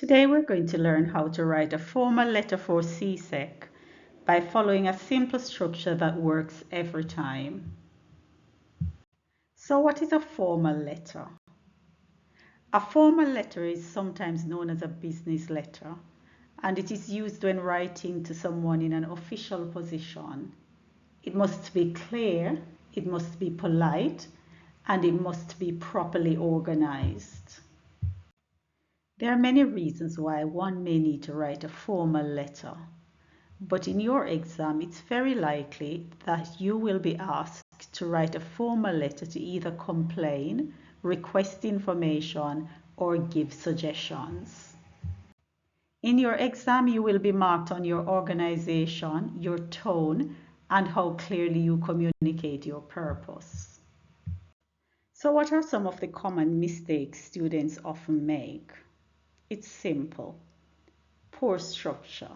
Today we're going to learn how to write a formal letter for CSEC by following a simple structure that works every time. So what is a formal letter? A formal letter is sometimes known as a business letter, and it is used when writing to someone in an official position. It must be clear, it must be polite, and it must be properly organized. There are many reasons why one may need to write a formal letter, but in your exam it's very likely that you will be asked to write a formal letter to either complain, request information, or give suggestions. In your exam you will be marked on your organization, your tone, and how clearly you communicate your purpose. So what are some of the common mistakes students often make? It's simple. Poor structure,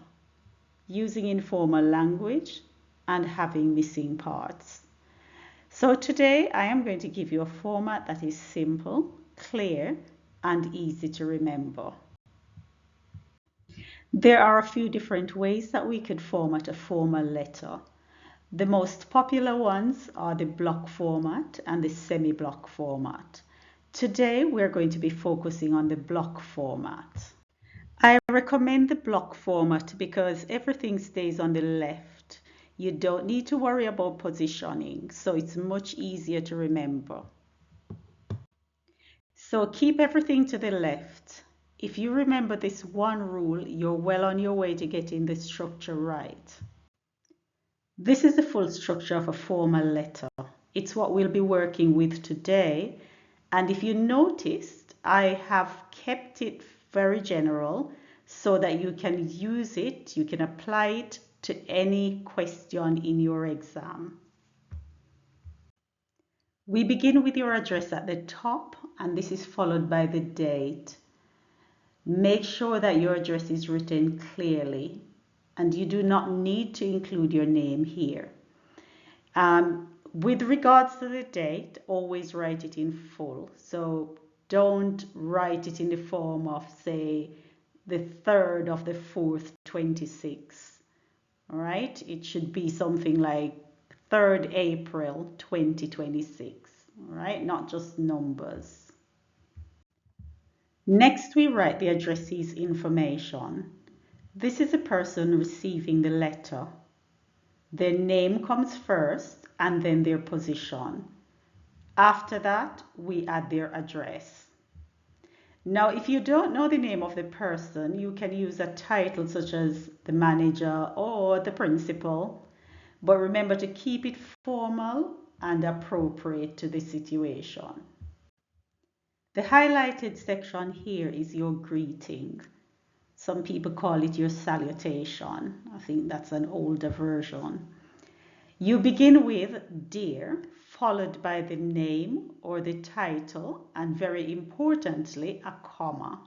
using informal language, and having missing parts. So today I am going to give you a format that is simple, clear, and easy to remember. There are a few different ways that we could format a formal letter. The most popular ones are the block format and the semi-block format. Today we're going to be focusing on the block format. I recommend the block format because everything stays on the left. You don't need to worry about positioning, so it's much easier to remember. So keep everything to the left. If you remember this one rule, you're well on your way to getting the structure right. This is the full structure of a formal letter. It's what we'll be working with today. And if you noticed, I have kept it very general so that you can use it, you can apply it to any question in your exam. We begin with your address at the top, and this is followed by the date. Make sure that your address is written clearly, and you do not need to include your name here. With regards to the date, always write it in full. So don't write it in the form of, say, the 3rd of the 4th, 26. All right? It should be something like 3rd April, 2026. All right? Not just numbers. Next, we write the addressee's information. This is the person receiving the letter. Their name comes first and then their position. After that, we add their address. Now, if you don't know the name of the person, you can use a title such as the manager or the principal, but remember to keep it formal and appropriate to the situation. The highlighted section here is your greeting. Some people call it your salutation. I think that's an older version. You begin with dear, followed by the name or the title, and very importantly, a comma.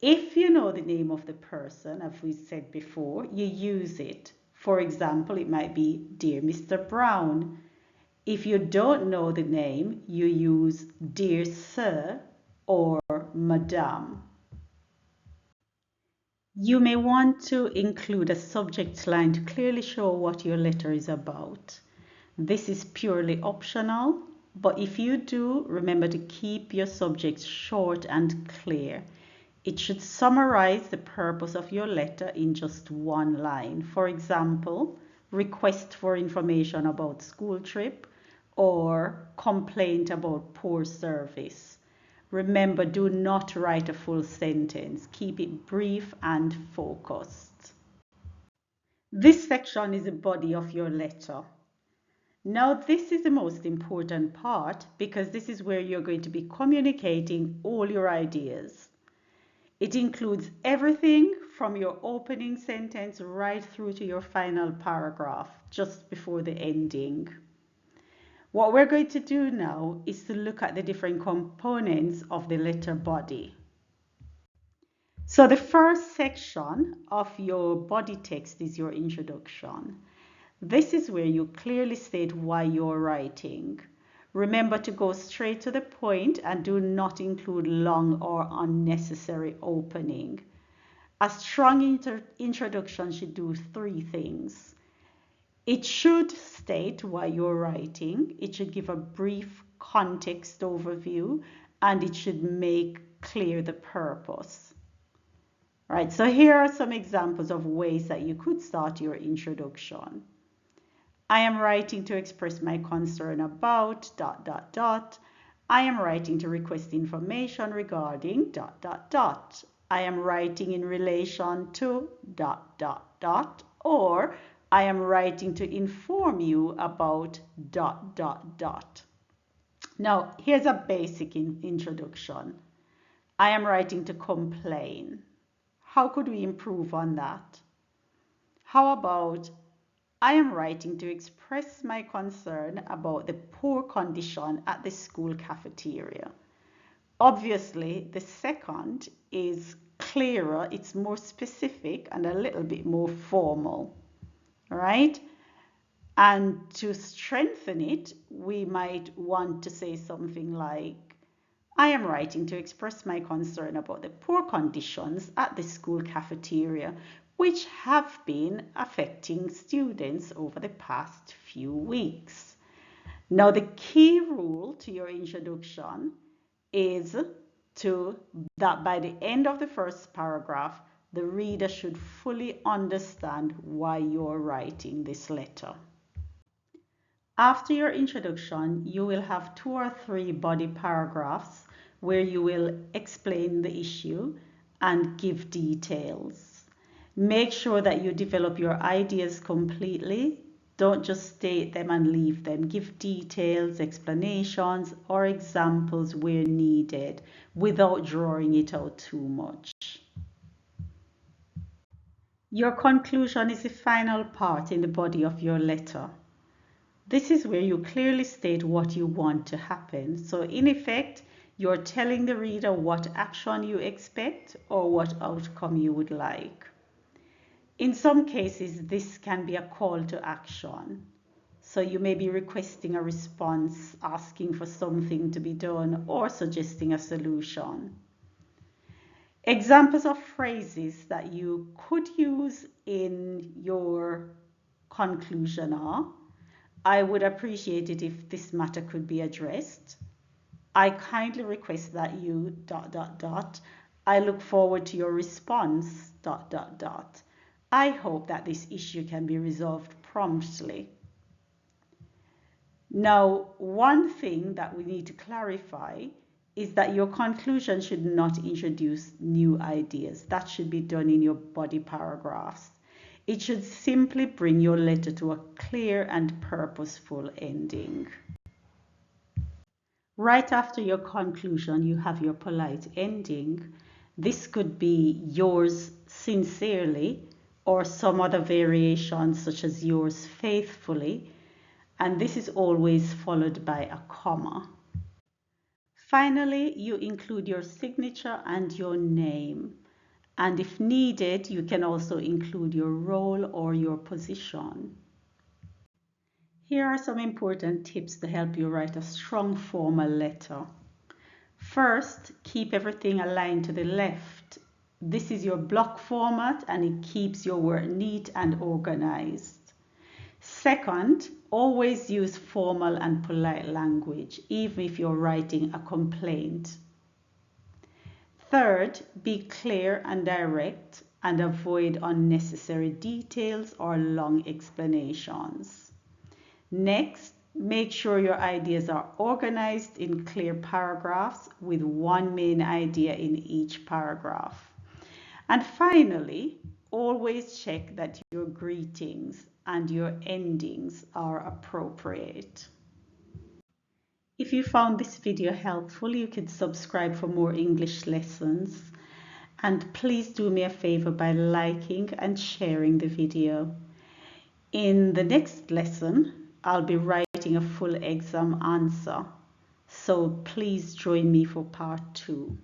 If you know the name of the person, as we said before, you use it. For example, it might be Dear Mr. Brown. If you don't know the name, you use Dear Sir or Madame. You may want to include a subject line to clearly show what your letter is about. This is purely optional, but if you do, remember to keep your subject short and clear. It should summarize the purpose of your letter in just one line. For example, request for information about school trip or complaint about poor service. Remember, do not write a full sentence. Keep it brief and focused. This section is the body of your letter. Now, this is the most important part because this is where you're going to be communicating all your ideas. It includes everything from your opening sentence right through to your final paragraph, just before the ending. What we're going to do now is to look at the different components of the letter body. So the first section of your body text is your introduction. This is where you clearly state why you're writing. Remember to go straight to the point and do not include long or unnecessary opening. A strong introduction should do three things. It should state why you're writing, it should give a brief context overview, and it should make clear the purpose. Right, so here are some examples of ways that you could start your introduction. I am writing to express my concern about ... I am writing to request information regarding ... I am writing in relation to ... or I am writing to inform you about ... Now, here's a basic introduction. I am writing to complain. How could we improve on that? How about I am writing to express my concern about the poor condition at the school cafeteria. Obviously, the second is clearer, it's more specific and a little bit more formal, right? And to strengthen it, we might want to say something like, I am writing to express my concern about the poor conditions at the school cafeteria, which have been affecting students over the past few weeks. Now, the key rule to your introduction is that by the end of the first paragraph, the reader should fully understand why you're writing this letter. After your introduction, you will have 2 or 3 body paragraphs where you will explain the issue and give details. Make sure that you develop your ideas completely. Don't just state them and leave them. Give details, explanations, or examples where needed without drawing it out too much. Your conclusion is the final part in the body of your letter. This is where you clearly state what you want to happen. So in effect, you're telling the reader what action you expect or what outcome you would like. In some cases, this can be a call to action. So you may be requesting a response, asking for something to be done, or suggesting a solution. Examples of phrases that you could use in your conclusion are, I would appreciate it if this matter could be addressed. I kindly request that you ... I look forward to your response ... I hope that this issue can be resolved promptly. Now, one thing that we need to clarify is that your conclusion should not introduce new ideas. That should be done in your body paragraphs. It should simply bring your letter to a clear and purposeful ending. Right after your conclusion, you have your polite ending. This could be yours sincerely, or some other variation such as yours faithfully, and this is always followed by a comma. Finally, you include your signature and your name, and if needed, you can also include your role or your position. Here are some important tips to help you write a strong formal letter. First, keep everything aligned to the left. This is your block format and it keeps your work neat and organized. Second, always use formal and polite language, even if you're writing a complaint. Third, be clear and direct and avoid unnecessary details or long explanations. Next, make sure your ideas are organized in clear paragraphs with one main idea in each paragraph. And finally, always check that your greetings and your endings are appropriate. If you found this video helpful, you could subscribe for more English lessons. And please do me a favor by liking and sharing the video. In the next lesson, I'll be writing a full exam answer. So please join me for part 2.